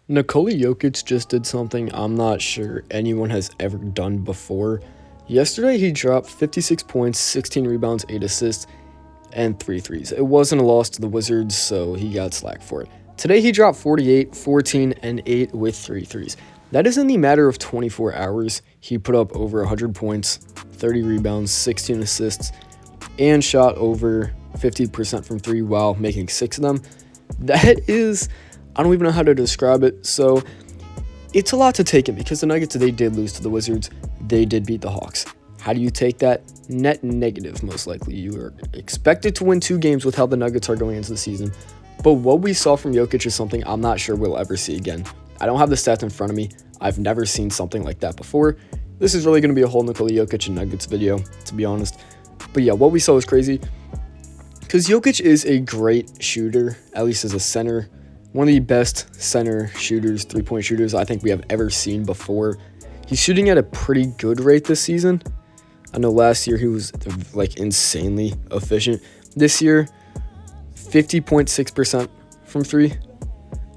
Nikola Jokic just did something I'm not sure anyone has ever done before. Yesterday, he dropped 56 points, 16 rebounds, 8 assists, and 3 threes. It wasn't a loss to the Wizards, so he got slack for it. Today, he dropped 48, 14, and 8 with 3 threes. That is in the matter of 24 hours. He put up over 100 points, 30 rebounds, 16 assists, and shot over 50% from 3 while making 6 of them. That is, I don't even know how to describe it. So it's a lot to take in because the Nuggets, they did lose to the Wizards. They did beat the Hawks. How do you take that? Net negative, most likely. You are expected to win 2 games with how the Nuggets are going into the season. But what we saw from Jokic is something I'm not sure we'll ever see again. I don't have the stats in front of me. I've never seen something like that before. This is really going to be a whole Nikola Jokic and Nuggets video, to be honest. But yeah, what we saw was crazy. Because Jokic is a great shooter, at least as a center. One of the best center shooters, three-point shooters I think we have ever seen before. He's shooting at a pretty good rate this season. I know last year he was like insanely efficient. This year, 50.6% from 3.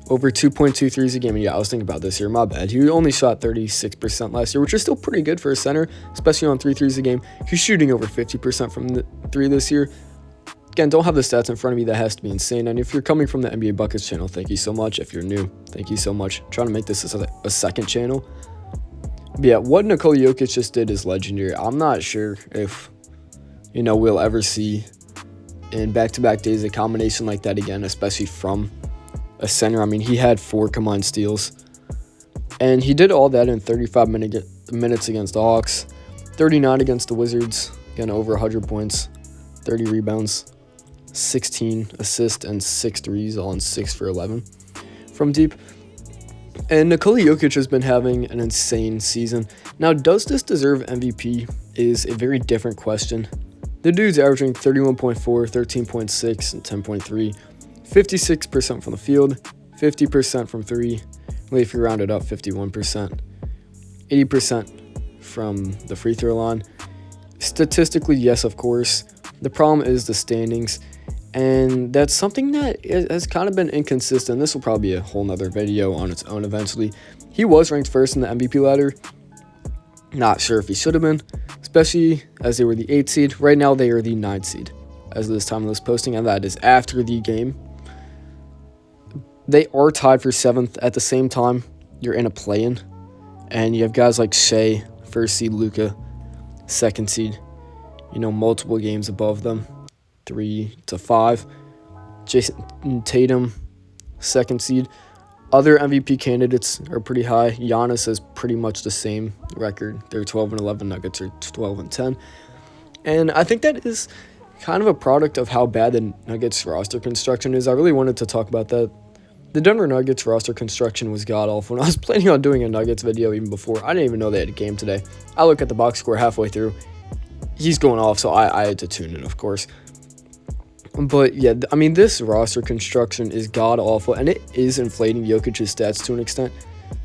Over 2.2 threes a game. And yeah, I was thinking about this year. My bad. He only shot 36% last year, which is still pretty good for a center, especially on 3 threes a game. He's shooting over 50% from the 3 this year. Again, don't have the stats in front of me. That has to be insane. And if you're coming from the NBA Buckets channel, thank you so much. If you're new, thank you so much. I'm trying to make this a second channel. But yeah, what Nikola Jokic just did is legendary. I'm not sure if, we'll ever see in back-to-back days a combination like that again, especially from a center. I mean, he had 4 combined steals. And he did all that in 35 minutes against the Hawks, 39 against the Wizards, again, over 100 points, 30 rebounds, 16 assists, and 6 threes, all in 6 for 11 from deep. And Nikola Jokic has been having an insane season. Now, does this deserve MVP is a very different question. The dude's averaging 31.4, 13.6, and 10.3, 56% from the field, 50% from 3, really if you round it up, 51%, 80% from the free throw line. Statistically, yes, of course. The problem is the standings. And that's something that has kind of been inconsistent. This will probably be a whole nother video on its own eventually. He was ranked first in the MVP ladder. Not sure if he should have been, especially as they were the 8th seed. Right now, they are the 9th seed as of this time of this posting, and that is after the game. They are tied for 7th. At the same time, you're in a play-in, and you have guys like Shea, 1st seed, Luka, 2nd seed, multiple games above them. 3 to 5. Jason Tatum, 2nd seed. Other MVP candidates are pretty high. Giannis has pretty much the same record. They're 12 and 11. Nuggets are 12 and 10. And I think that is kind of a product of how bad the Nuggets roster construction is. I really wanted to talk about that. The Denver Nuggets roster construction was god-awful. When I was planning on doing a Nuggets video even before, I didn't even know they had a game today. I look at the box score halfway through. He's going off, so I had to tune in, of course. But yeah, I mean, this roster construction is god-awful, and it is inflating Jokic's stats to an extent.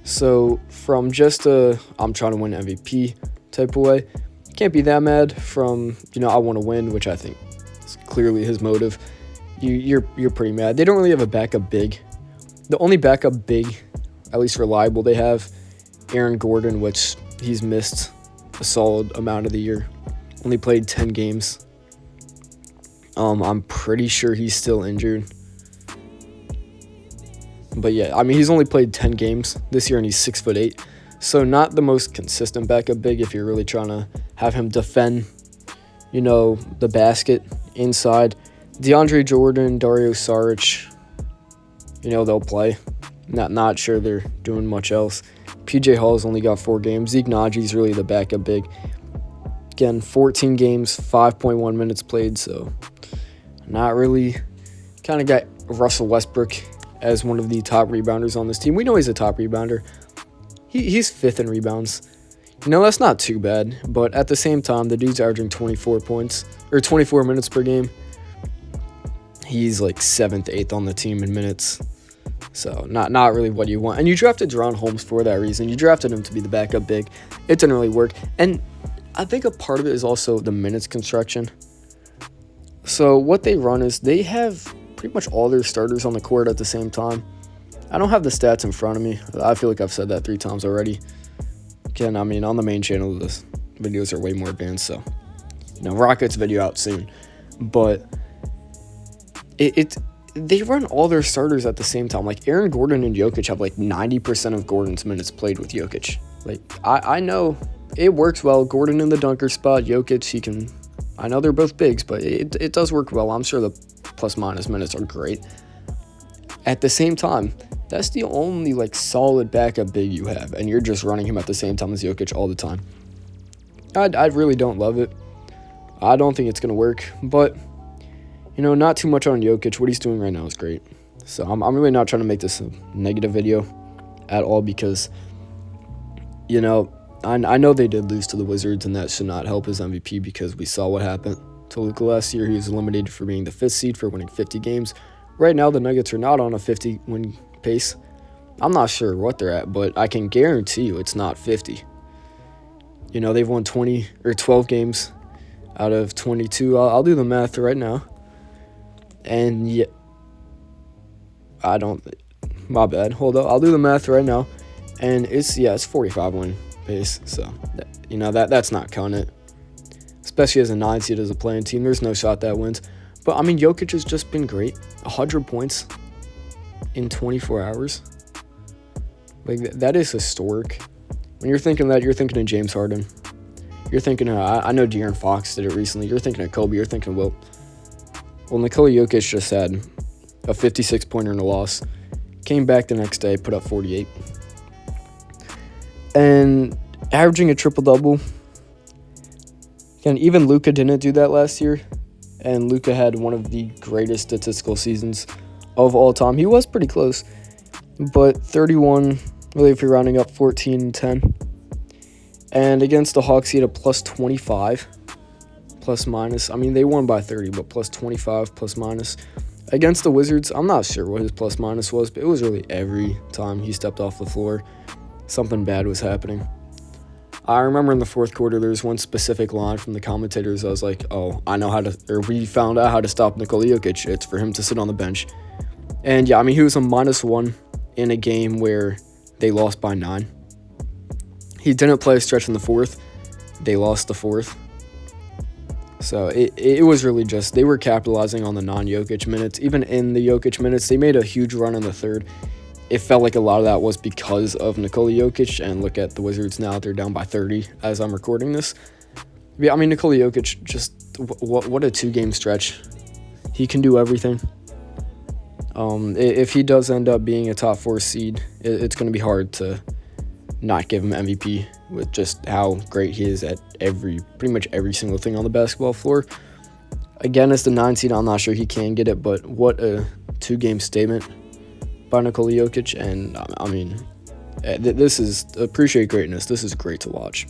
So from just I'm trying to win MVP type of way, can't be that mad from, I want to win, which I think is clearly his motive. You're pretty mad. They don't really have a backup big. The only backup big, at least reliable, they have Aaron Gordon, which he's missed a solid amount of the year. Only played 10 games. I'm pretty sure he's still injured. But yeah, I mean, he's only played 10 games this year, and he's 6'8". So not the most consistent backup big if you're really trying to have him defend, the basket inside. DeAndre Jordan, Dario Saric, they'll play. Not sure they're doing much else. PJ Hall's only got 4 games. Zeke Najee's really the backup big. Again, 14 games, 5.1 minutes played, so not really. Kind of got Russell Westbrook as one of the top rebounders on this team. We know he's a top rebounder. He's 5th in rebounds. That's not too bad, but at the same time, the dude's averaging 24 minutes per game. He's like 7th, 8th on the team in minutes. So not really what you want. And you drafted Jaron Holmes for that reason. You drafted him to be the backup big. It didn't really work. And I think a part of it is also the minutes construction. So what they run is they have pretty much all their starters on the court at the same time. I don't have the stats in front of me. I feel like I've said that 3 times already. Again, I mean, on the main channel, the videos are way more advanced, so, Rockets video out soon. But they run all their starters at the same time. Like, Aaron Gordon and Jokic have, 90% of Gordon's minutes played with Jokic. I know it works well. Gordon in the dunker spot, Jokic, I know they're both bigs, but it does work well. I'm sure the plus-minus minutes are great. At the same time, that's the only, solid backup big you have, and you're just running him at the same time as Jokic all the time. I really don't love it. I don't think it's going to work, but, not too much on Jokic. What he's doing right now is great. So I'm really not trying to make this a negative video at all because, I know they did lose to the Wizards, and that should not help his MVP because we saw what happened to Luka last year. He was eliminated for being the 5th seed for winning 50 games. Right now, the Nuggets are not on a 50-win pace. I'm not sure what they're at, but I can guarantee you it's not 50. They've won 20 or 12 games out of 22. I'll do the math right now. And yeah, my bad. Hold up. I'll do the math right now. And it's 45-win pace. So, that's not cutting it. Especially as a 9 seed as a playing team. There's no shot that wins. But, Jokic has just been great. 100 points in 24 hours. That is historic. When you're thinking that, you're thinking of James Harden. You're thinking of, I know De'Aaron Fox did it recently. You're thinking of Kobe. You're thinking of Wilt. Well, Nikola Jokic just had a 56-pointer in a loss. Came back the next day, put up 48. And averaging a triple-double. Again, even Luka didn't do that last year. And Luka had one of the greatest statistical seasons of all time. He was pretty close. But 31, really if you're rounding up, 14 and 10. And against the Hawks, he had a plus 25, plus minus. They won by 30, but plus 25, plus minus. Against the Wizards, I'm not sure what his plus minus was, but it was really every time he stepped off the floor, something bad was happening. I remember in the fourth quarter, there was one specific line from the commentators. I was like, we found out how to stop Nikola Jokic. It's for him to sit on the bench. And yeah, he was a -1 in a game where they lost by 9. He didn't play a stretch in the fourth. They lost the fourth. So it was really just, they were capitalizing on the non-Jokic minutes. Even in the Jokic minutes, they made a huge run in the third. It felt like a lot of that was because of Nikola Jokic, and look at the Wizards now. They're down by 30 as I'm recording this. Yeah, Nikola Jokic, just what a 2-game stretch. He can do everything. If he does end up being a top 4 seed, it's going to be hard to not give him MVP with just how great he is at pretty much every single thing on the basketball floor. Again, as the 9 seed, I'm not sure he can get it, but what a 2-game statement by Nikola Jokic. And this is, appreciate greatness. This is great to watch.